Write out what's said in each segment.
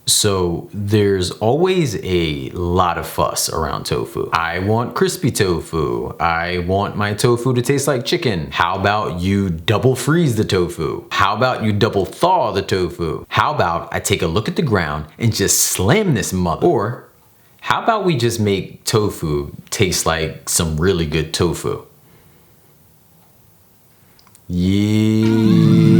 So there's always a lot of fuss around tofu. I want crispy tofu. I want my tofu to taste like chicken. How about you double freeze the tofu? How about you double thaw the tofu? How about I take a look at the ground and just slam this mother? Or how about we just make tofu taste like some really good tofu? Yeah.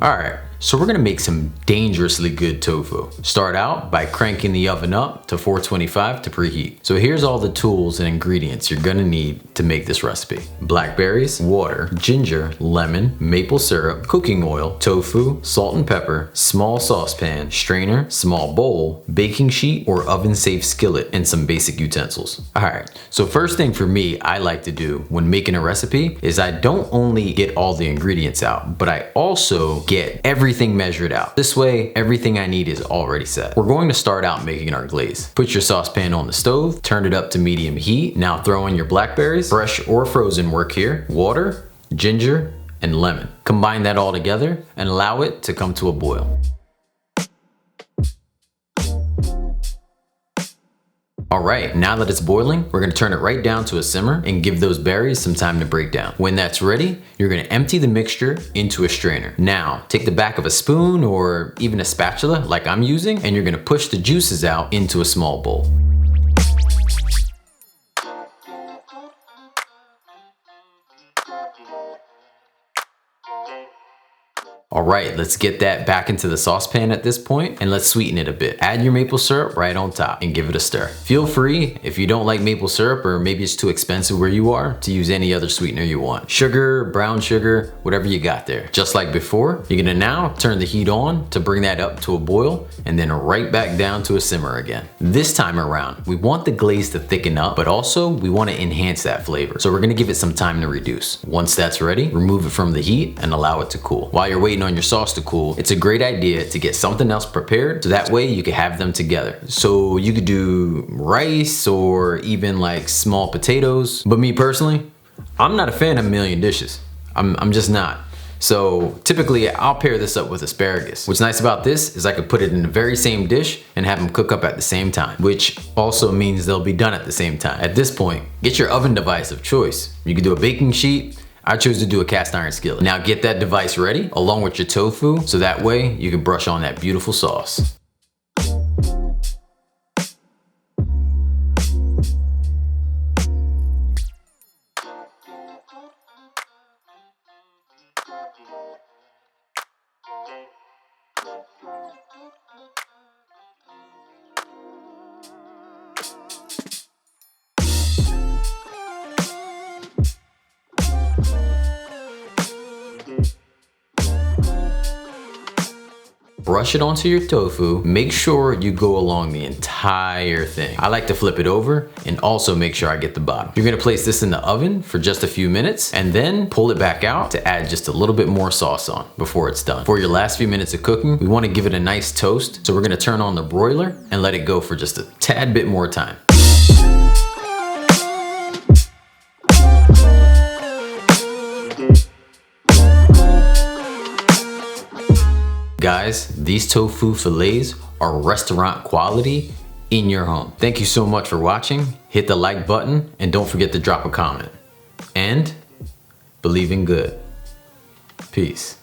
Alright, so we're gonna make some dangerously good tofu. Start out by cranking the oven up to 425 to preheat. So here's all the tools and ingredients you're gonna need to make this recipe. Blackberries, water, ginger, lemon, maple syrup, cooking oil, tofu, salt and pepper, small saucepan, strainer, small bowl, baking sheet or oven safe skillet, and some basic utensils. Alright, so first thing for me I like to do when making a recipe is I don't only get all the ingredients out, but I also get everything measured out. This way, everything I need is already set. We're going to start out making our glaze. Put your saucepan on the stove, turn it up to medium heat. Now throw in your blackberries, fresh or frozen work here, water, ginger, and lemon. Combine that all together and allow it to come to a boil. Alright, now that it's boiling, we're gonna turn it right down to a simmer and give those berries some time to break down. When that's ready, you're gonna empty the mixture into a strainer. Now, take the back of a spoon or even a spatula like I'm using, and you're gonna push the juices out into a small bowl. Alright, let's get that back into the saucepan at this point and let's sweeten it a bit. Add your maple syrup right on top and give it a stir. Feel free, if you don't like maple syrup or maybe it's too expensive where you are, to use any other sweetener you want. Sugar, brown sugar, whatever you got there. Just like before, you're gonna now turn the heat on to bring that up to a boil and then right back down to a simmer again. This time around, we want the glaze to thicken up, but also we want to enhance that flavor. So we're gonna give it some time to reduce. Once that's ready, remove it from the heat and allow it to cool. While you're waiting on your sauce to cool, it's a great idea to get something else prepared so that way you can have them together. So you could do rice or even like small potatoes. But me personally, I'm not a fan of a million dishes. I'm just not. So typically I'll pair this up with asparagus. What's nice about this is I could put it in the very same dish and have them cook up at the same time, which also means they'll be done at the same time. At this point, get your oven device of choice. You could do a baking sheet. I chose to do a cast iron skillet. Now get that device ready along with your tofu so that way you can brush on that beautiful sauce. Brush it onto your tofu. Make sure you go along the entire thing. I like to flip it over and also make sure I get the bottom. You're gonna place this in the oven for just a few minutes and then pull it back out to add just a little bit more sauce on before it's done. For your last few minutes of cooking, we wanna give it a nice toast. So we're gonna turn on the broiler and let it go for just a tad bit more time. Guys, these tofu fillets are restaurant quality in your home. Thank you so much for watching. Hit the like button and don't forget to drop a comment. And believe in good. Peace.